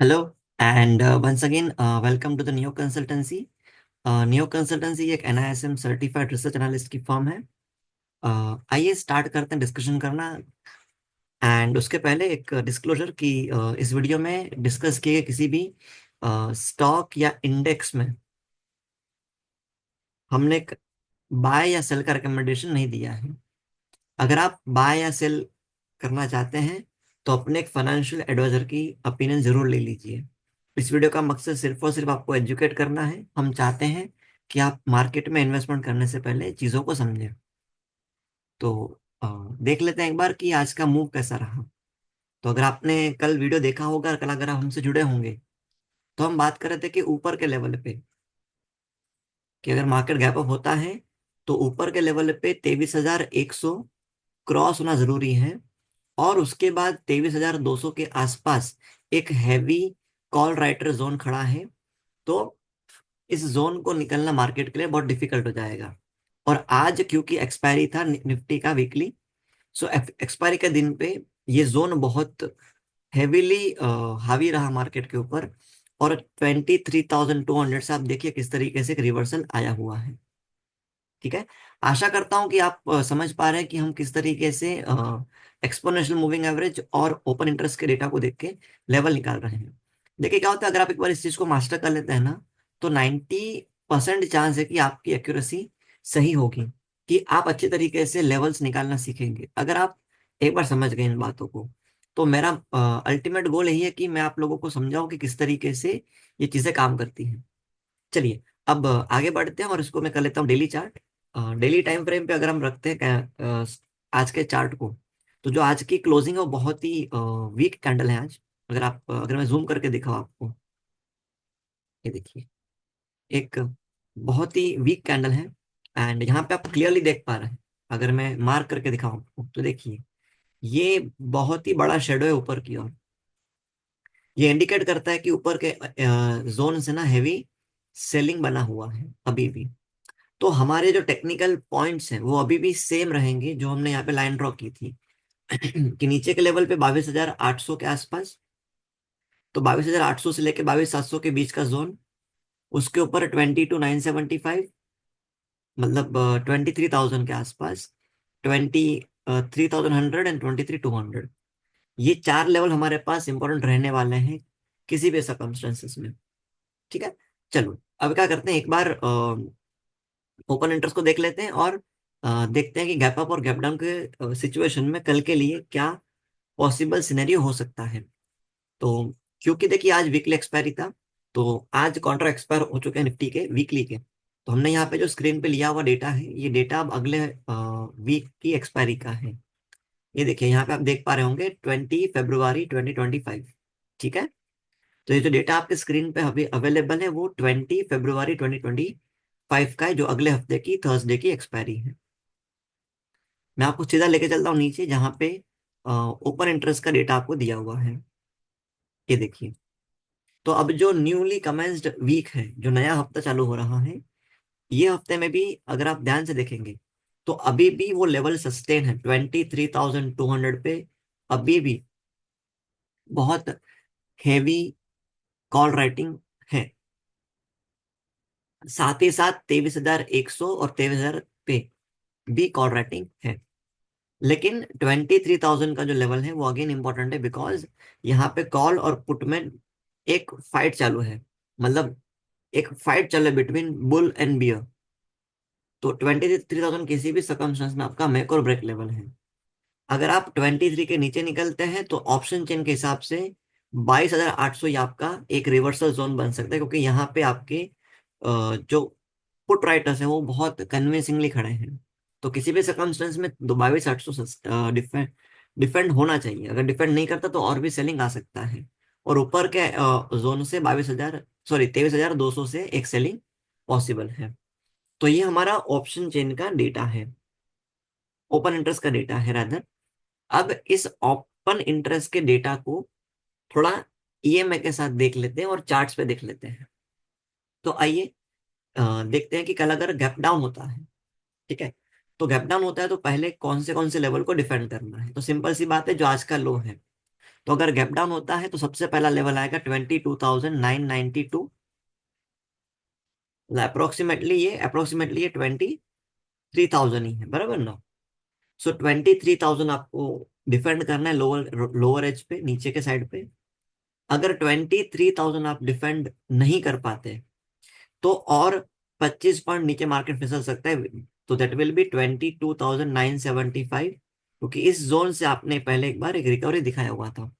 Hello and once again welcome to the neo consultancy. Neo consultancy एक NISM certified research analyst की firm है। आइए start करते हैं डिस्कशन करना। एंड उसके पहले एक डिस्क्लोजर कि इस वीडियो में डिस्कस किए गए किसी भी स्टॉक या इंडेक्स में हमने बाय या सेल का रिकमेंडेशन नहीं दिया है। अगर आप बाय या सेल करना चाहते हैं तो अपने एक फाइनेंशियल एडवाइजर की ओपिनियन जरूर ले लीजिए। इस वीडियो का मकसद सिर्फ और सिर्फ आपको एजुकेट करना है। हम चाहते हैं कि आप मार्केट में इन्वेस्टमेंट करने से पहले चीज़ों को समझें। तो देख लेते हैं एक बार कि आज का मूव कैसा रहा। तो अगर आपने कल वीडियो देखा होगा, कल अगर आप हमसे जुड़े होंगे, तो हम बात कर रहे थे कि ऊपर के लेवल पे, कि अगर मार्केट गैप अप होता है तो ऊपर के लेवल पे 23,100 क्रॉस होना जरूरी है। और उसके बाद 23,200 के आसपास एक हैवी कॉल राइटर जोन खड़ा है। तो इस जोन को निकलना मार्केट के लिए बहुत डिफिकल्ट हो जाएगा। और आज क्योंकि एक्सपायरी था निफ्टी का वीकली, सो एक्सपायरी के दिन पे ये जोन बहुत हेवीली हावी रहा मार्केट के ऊपर। और 23,200 से आप देखिए किस तरीके से एक रिवर्सल आया हुआ है। ठीक है। आशा करता हूं कि आप समझ पा रहे हैं कि हम किस तरीके से एक्सपोनेंशियल मूविंग एवरेज और ओपन इंटरेस्ट के डेटा को देख के लेवल निकाल रहे हैं। देखिए क्या होता है, अगर आप एक बार इस चीज को मास्टर कर लेते हैं ना, तो 90% चांस है कि आपकी एक्यूरेसी सही होगी, कि आप अच्छे तरीके से लेवल्स निकालना सीखेंगे अगर आप एक बार समझ गए इन बातों को। तो मेरा अल्टीमेट गोल यही है कि मैं आप लोगों को समझाऊं कि किस तरीके से ये चीजें काम करती हैं। चलिए अब आगे बढ़ते हैं और इसको मैं कर लेता हूँ daily chart. Daily time frame पे अगर हम रखते हैं आज के चार्ट को, तो जो आज की क्लोजिंग है वो बहुत ही वीक कैंडल है आज। अगर मैं जूम करके दिखाऊं आपको, ये देखिए, एक बहुत ही वीक कैंडल है। एंड यहाँ पे आप क्लियरली देख पा रहे हैं, अगर मैं मार्क करके दिखाऊं आपको तो देखिए, ये बहुत ही बड़ा शेडो है ऊपर की ओर। ये इंडिकेट करता है कि ऊपर के जोन से ना हैवी सेलिंग बना हुआ है अभी भी। तो हमारे जो टेक्निकल पॉइंट्स हैं वो अभी भी सेम रहेंगे जो हमने यहाँ पे लाइन ड्रॉ की थी। कि नीचे के लेवल पे 22,800 के आसपास, तो 22,800 से लेके 22,700 के बीच का जोन। उसके ऊपर 22,975, मतलब 23,000 के आसपास, 23,100 एंड 23,200। ये चार लेवल हमारे पास इंपॉर्टेंट रहने वाले हैं किसी भी सर्कमस्टेंसेस में। ठीक है। चलो अब क्या करते हैं, एक बार ओपन इंटरेस्ट को देख लेते हैं और देखते हैं कि गैप अप और गैप डाउन के सिचुएशन में कल के लिए क्या पॉसिबल सिनेरियो हो सकता है। तो क्योंकि देखिए आज वीकली एक्सपायरी था, तो आज कॉन्ट्रैक्ट एक्सपायर हो चुके हैं निफ्टी के वीकली के। तो हमने यहाँ पे जो स्क्रीन पे लिया हुआ डेटा है, ये डेटा अब अगले वीक की एक्सपायरी का है। ये देखिए यहाँ पे आप देख पा रहे होंगे 20 फरवरी 2025। ठीक है। तो ये जो डेटा आपके स्क्रीन पे अभी अवेलेबल है वो 20 फरवरी 2025 का है, जो अगले हफ्ते की थर्सडे की एक्सपायरी है। मैं आपको सीधा लेके चलता हूँ नीचे, जहाँ पे ओपन इंटरेस्ट का डेटा आपको दिया हुआ है। ये देखिए, तो अब जो न्यूली कमेंस्ड वीक है, जो नया हफ्ता चालू हो रहा है, ये हफ्ते में भी अगर आप ध्यान से देखेंगे तो अभी भी वो लेवल सस्टेन है 23,200 पे। अभी भी बहुत हेवी कॉल राइटिंग है। साथ ही साथ 23,100 और 23,000 पे भी कॉल राइटिंग है। लेकिन 23,000 का जो लेवल है वो अगेन इंपॉर्टेंट है, बिकॉज यहाँ पे कॉल और पुट में एक फाइट चालू है। मतलब एक फाइट चल रहा है बिटवीन बुल एंड बियर। तो 23,000 किसी भी सर्कमस्टेंस में आपका मेक और ब्रेक लेवल है। अगर आप 23 के नीचे निकलते हैं तो ऑप्शन चेन के हिसाब से 22,800 ही आपका एक रिवर्सल जोन बन सकता है, क्योंकि यहाँ पे आपके जो पुट राइटर्स हैं वो बहुत कन्विंसिंगली खड़े हैं। तो किसी भी सर्कमस्टेंस में 22,800 डिफेंड डिफेंड होना चाहिए। अगर डिफेंड नहीं करता तो और भी सेलिंग आ सकता है। और ऊपर के जोन से 23,200 से एक सेलिंग पॉसिबल है। तो ये हमारा ऑप्शन चेन का डेटा है, ओपन इंटरेस्ट का डेटा है रादर। अब इस ओपन इंटरेस्ट के डेटा को थोड़ा ईएमए के साथ देख लेते हैं और चार्ट्स पे देख लेते हैं। तो आइए देखते हैं कि कल अगर गैप डाउन होता है, ठीक है, तो गैप डाउन होता है तो पहले कौन से लेवल को डिफेंड करना है। तो सिंपल सी बात है, जो आज का लो है तो अगर गैप डाउन होता है तो सबसे पहला लेवल आएगा 22,992। अप्रोक्सीमेटली ये 23,000 ही है, बराबर ना। सो 23,000 आपको डिफेंड करना है लोअर लोअर एज पे, नीचे के साइड पे। अगर 23,000 आप डिफेंड नहीं कर पाते तो और 25 पॉइंट नीचे मार्केट फिसल सकता है, तो दैट विल बी 22,975, क्योंकि इस जोन से आपने पहले एक बार एक रिकवरी दिखाया हुआ था।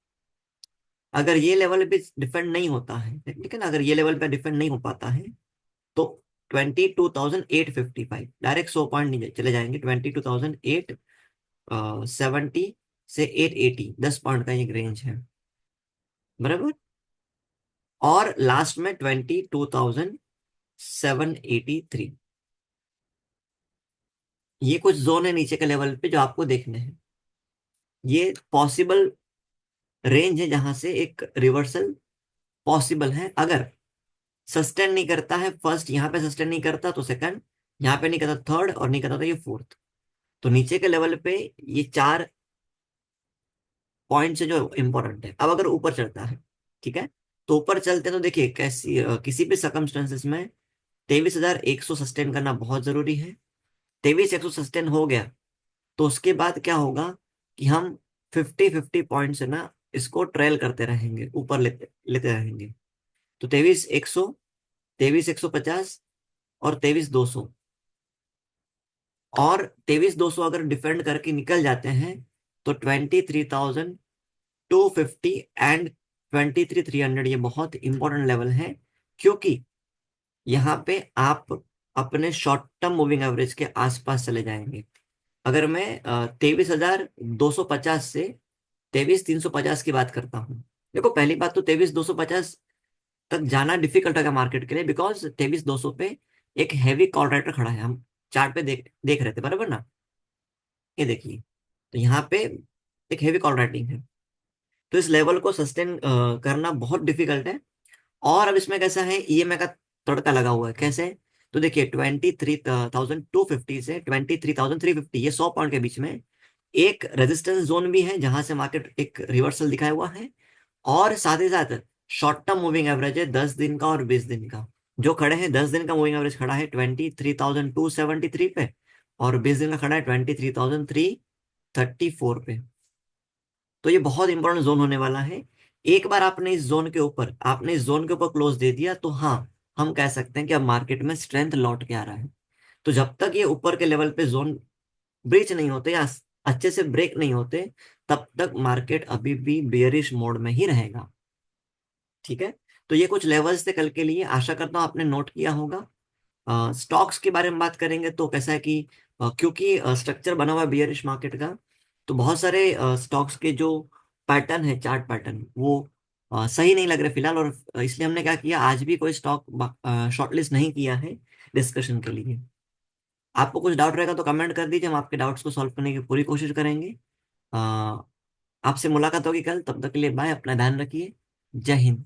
अगर ये लेवल पे डिफेंड नहीं होता है, ठीक है ना, अगर ये लेवल पे डिफेंड नहीं हो पाता है तो 22,855 डायरेक्ट 100 पॉइंट नीचे चले जाएंगे। 22,870 से 880, 10 पॉइंट का एक रेंज है, बराबर। और लास्ट में 22,783। ये कुछ जोन है नीचे के लेवल पे जो आपको देखने हैं। ये पॉसिबल रेंज है जहां से एक रिवर्सल पॉसिबल है। अगर सस्टेन नहीं करता है फर्स्ट, यहाँ पे सस्टेन नहीं करता तो सेकंड, यहाँ पे नहीं करता थर्ड, और नहीं करता तो ये फोर्थ। तो नीचे के लेवल पे ये चार पॉइंट है जो इंपॉर्टेंट है। अब अगर ऊपर चढ़ता है, ठीक है, तो ऊपर चलते हैं तो देखिए कैसी किसी भी सर्कमस्टेंसेस में 23,100 सस्टेन करना बहुत जरूरी है। 23,100 सस्टेन हो गया तो उसके बाद क्या होगा कि हम 50-50 पॉइंट से ना इसको ट्रेल करते रहेंगे, ऊपर लेते लेते रहेंगे। तो 23,100, 23,150 और 23,200। और 23,200 अगर डिफेंड करके निकल जाते हैं तो 23,250 एंड 23,300 ये बहुत इंपॉर्टेंट लेवल है, क्योंकि यहाँ पे आप अपने शॉर्ट टर्म मूविंग एवरेज के आसपास चले जाएंगे। अगर मैं 23,250 से 23,350 की बात करता हूँ, देखो पहली बात तो 23,250 तक जाना डिफिकल्ट होगा मार्केट के लिए, बिकॉज 23,200 पे एक हैवी कॉल राइटर खड़ा है। हम चार्ट पे देख देख रहे थे, बराबर ना। ये देखिए, तो यहाँ पे एक हैवी कॉल राइटिंग है, तो इस लेवल को सस्टेन करना बहुत डिफिकल्ट है। और अब इसमें कैसा है, ईएमए का तड़का लगा हुआ है। कैसे? तो देखिए 23,250 से 23,350, ये 100 पॉइंट के बीच में एक रेजिस्टेंस जोन भी है जहां से मार्केट एक रिवर्सल दिखाया हुआ है। और साथ ही साथ शॉर्ट टर्म मूविंग एवरेज है 10 दिन का और 20 दिन का, जो खड़े हैं। 10 दिन का मूविंग एवरेज खड़ा है 23,273 पे, और 20 दिन का खड़ा है 23,334 पे। तो ये बहुत इंपॉर्टेंट जोन होने वाला है। एक बार आपने इस जोन के ऊपर क्लोज दे दिया तो हाँ, हम कह सकते हैं कि अब मार्केट में स्ट्रेंथ लौट के आ रहा है। तो जब तक ये ऊपर के लेवल पे जोन ब्रीच नहीं होते या अच्छे से ब्रेक नहीं होते, तब तक मार्केट अभी भी बेयरिश मोड में ही रहेगा। ठीक है, तो ये कुछ लेवल्स थे कल के लिए, आशा करता हूँ आपने नोट किया होगा। स्टॉक्स के बारे में बात करेंगे तो कैसा है कि क्योंकि स्ट्रक्चर बना हुआ है बियरिश मार्केट का, तो बहुत सारे स्टॉक्स के जो पैटर्न है, चार्ट पैटर्न, वो सही नहीं लग रहे फिलहाल। और इसलिए हमने क्या किया, आज भी कोई स्टॉक शॉर्टलिस्ट नहीं किया है डिस्कशन के लिए। आपको कुछ डाउट रहेगा तो कमेंट कर दीजिए, हम आपके डाउट्स को सॉल्व करने की पूरी कोशिश करेंगे। अ, आपसे मुलाकात होगी कल, तब तक के लिए बाय, अपना ध्यान रखिए। जय हिंद।